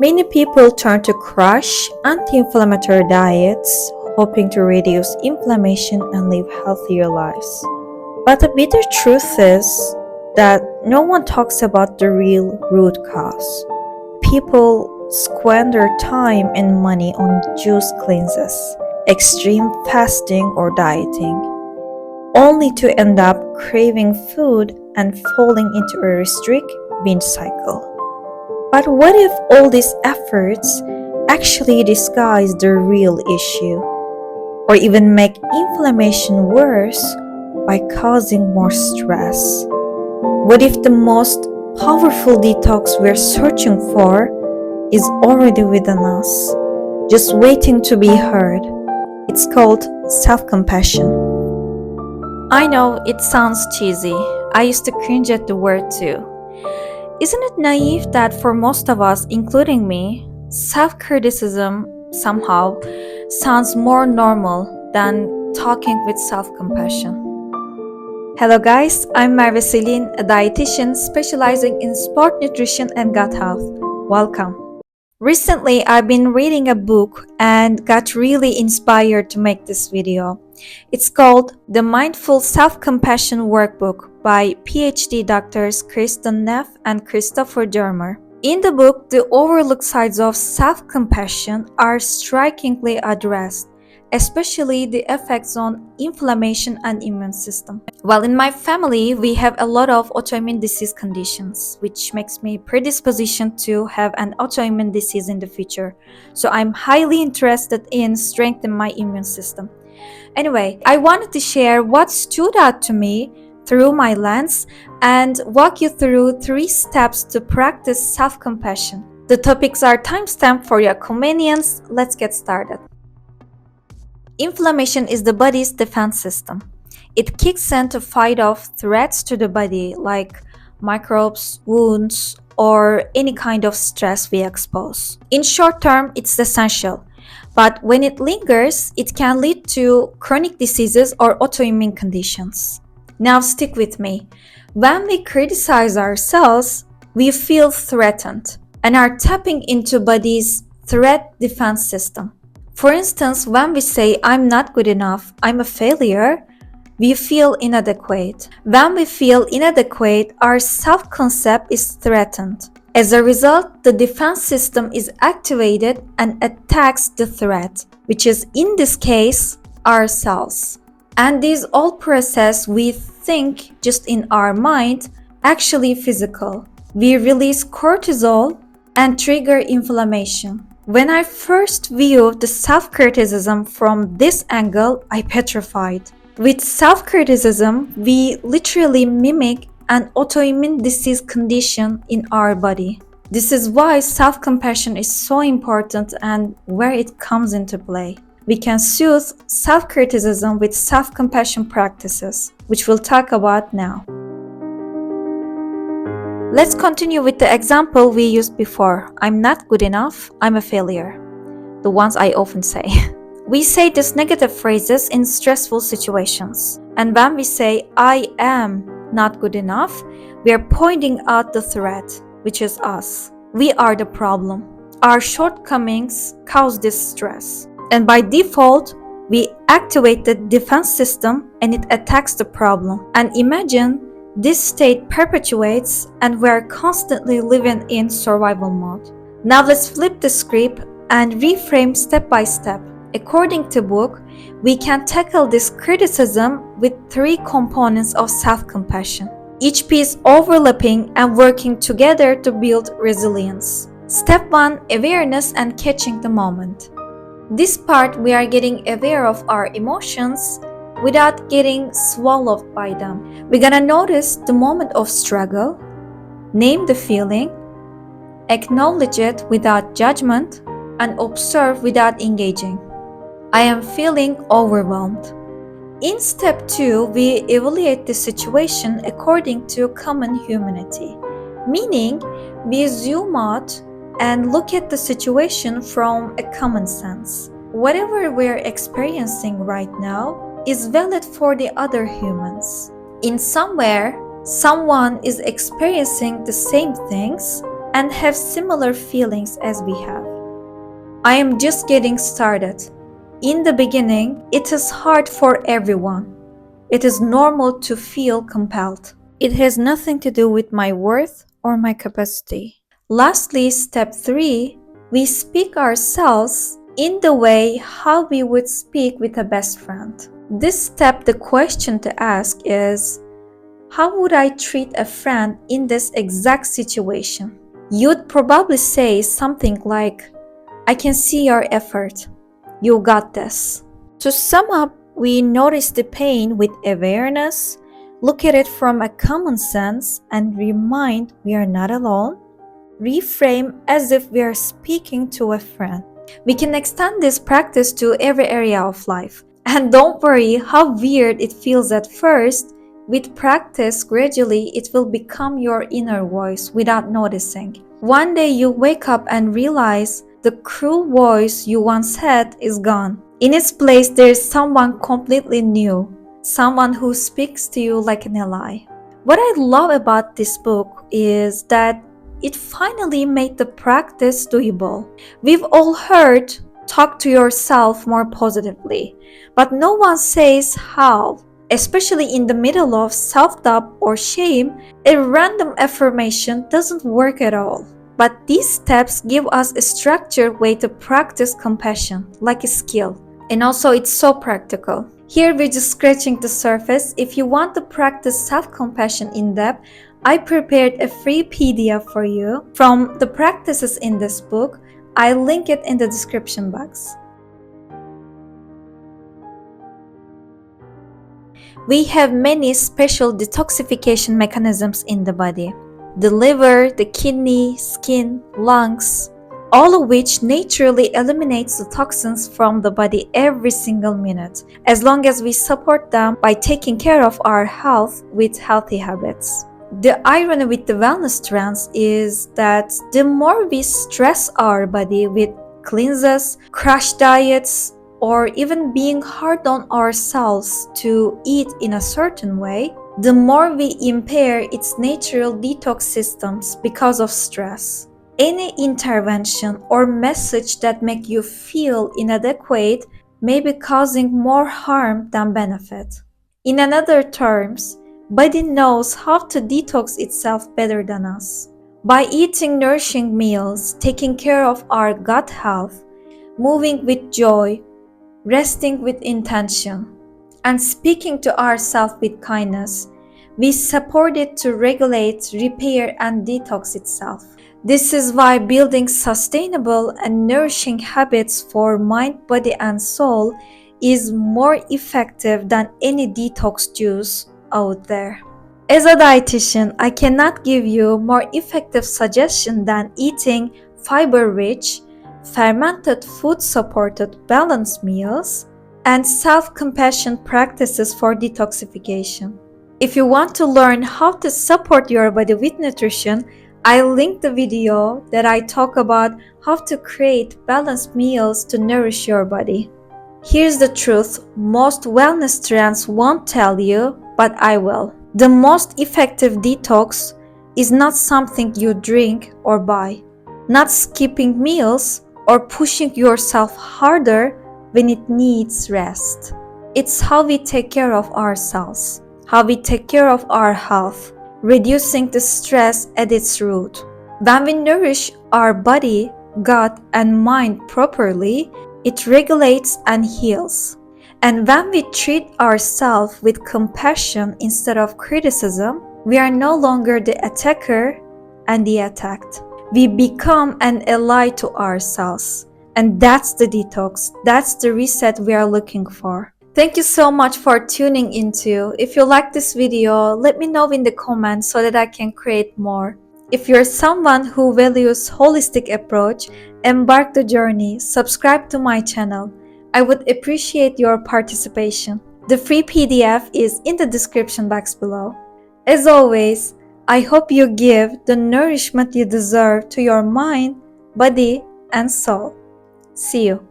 Many people turn to crash anti-inflammatory diets, hoping to reduce inflammation and live healthier lives. But the bitter truth is that no one talks about the real root cause. People squander time and money on juice cleanses, extreme fasting or dieting, only to end up craving food and falling into a restrict-binge cycle. But what if all these efforts actually disguise the real issue, or even make inflammation worse by causing more stress? What if the most powerful detox we're searching for is already within us, just waiting to be heard? It's called self-compassion. I know it sounds cheesy. I used to cringe at the word too. Isn't it naive that for most of us, including me, self-criticism somehow sounds more normal than talking with self-compassion? Hello guys, I'm Merve Selin, a dietitian specializing in sport nutrition and gut health. Welcome. Recently, I've been reading a book and got really inspired to make this video. It's called the Mindful Self-Compassion Workbook by PhD doctors Kristin Neff and Germer. In the book, the overlooked sides of self-compassion are strikingly addressed, especially the effects on inflammation and immune system. Well, in my family, we have a lot of autoimmune disease conditions, which makes me predispositioned to have an autoimmune disease in the future. So I'm highly interested in strengthening my immune system. Anyway, I wanted to share what stood out to me through my lens and walk you through 3 steps to practice self-compassion. The topics are timestamped for your convenience. Let's get started. Inflammation is the body's defense system. It kicks in to fight off threats to the body like microbes, wounds, or any kind of stress we expose. In short term, it's essential. But when it lingers, it can lead to chronic diseases or autoimmune conditions. Now stick with me. When we criticize ourselves, we feel threatened and are tapping into body's threat defense system. For instance, when we say, I'm not good enough, I'm a failure, we feel inadequate. When we feel inadequate, our self-concept is threatened. As a result, the defense system is activated and attacks the threat, which is in this case, ourselves. And these all process we think just in our mind, actually physical. We release cortisol and trigger inflammation. When I first viewed the self-criticism from this angle, I petrified. With self-criticism, we literally mimic an autoimmune disease condition in our body. This is why self-compassion is so important and where it comes into play. We can soothe self-criticism with self-compassion practices, which we'll talk about now. Let's continue with the example we used before. I'm not good enough, I'm a failure. The ones I often say. We say these negative phrases in stressful situations. And when we say, I am not good enough, we are pointing out the threat, which is us. We are the problem. Our shortcomings cause this stress. And by default, we activate the defense system and it attacks the problem. And imagine this state perpetuates and we're constantly living in survival mode. Now let's flip the script and reframe step by step. According to book, we can tackle this criticism with 3 components of self-compassion, each piece overlapping and working together to build resilience. Step 1, awareness and catching the moment. This part we are getting aware of our emotions without getting swallowed by them. We're gonna notice the moment of struggle, name the feeling, acknowledge it without judgment, and observe without engaging. I am feeling overwhelmed. In step 2, we evaluate the situation according to common humanity, meaning we zoom out and look at the situation from a common sense. Whatever we're experiencing right now is valid for the other humans. In somewhere, someone is experiencing the same things and have similar feelings as we have. I am just getting started. In the beginning, it is hard for everyone. It is normal to feel compelled. It has nothing to do with my worth or my capacity. Lastly, step 3, we speak ourselves in the way how we would speak with a best friend. This step, the question to ask is, how would I treat a friend in this exact situation? You'd probably say something like, I can see your effort. You got this. To sum up, we notice the pain with awareness, look at it from a common sense, and remind we are not alone. Reframe as if we are speaking to a friend. We can extend this practice to every area of life. And don't worry how weird it feels at first. With practice, gradually it will become your inner voice without noticing. One day you wake up and realize the cruel voice you once had is gone. In its place, there is someone completely new, someone who speaks to you like an ally. What I love about this book is that it finally made the practice doable. We've all heard, talk to yourself more positively, but no one says how. Especially in the middle of self-doubt or shame, a random affirmation doesn't work at all. But these steps give us a structured way to practice compassion, like a skill. And also it's so practical. Here we're just scratching the surface. If you want to practice self-compassion in depth, I prepared a free PDF for you from the practices in this book. I'll link it in the description box. We have many special detoxification mechanisms in the body. The liver, the kidney, skin, lungs, all of which naturally eliminates the toxins from the body every single minute, as long as we support them by taking care of our health with healthy habits. The irony with the wellness trends is that the more we stress our body with cleanses, crash diets, or even being hard on ourselves to eat in a certain way, the more we impair its natural detox systems because of stress. Any intervention or message that make you feel inadequate may be causing more harm than benefit. In other terms, body knows how to detox itself better than us. By eating nourishing meals, taking care of our gut health, moving with joy, resting with intention, and speaking to ourselves with kindness, we support it to regulate, repair, and detox itself. This is why building sustainable and nourishing habits for mind, body, and soul is more effective than any detox juice out there. As a dietitian, I cannot give you more effective suggestion than eating fiber-rich, fermented food-supported balanced meals, and self-compassion practices for detoxification. If you want to learn how to support your body with nutrition, I'll link the video that I talk about how to create balanced meals to nourish your body. Here's the truth, most wellness trends won't tell you, but I will. The most effective detox is not something you drink or buy, not skipping meals or pushing yourself harder when it needs rest. It's how we take care of ourselves, how we take care of our health, reducing the stress at its root. When we nourish our body, gut, and mind properly, it regulates and heals. And when we treat ourselves with compassion instead of criticism, we are no longer the attacker and the attacked. We become an ally to ourselves. And that's the detox, that's the reset we are looking for. Thank you so much for tuning into. If you like this video, let me know in the comments so that I can create more. If you're someone who values holistic approach, embark the journey, subscribe to my channel. I would appreciate your participation. The free PDF is in the description box below. As always, I hope you give the nourishment you deserve to your mind, body, and soul. See you.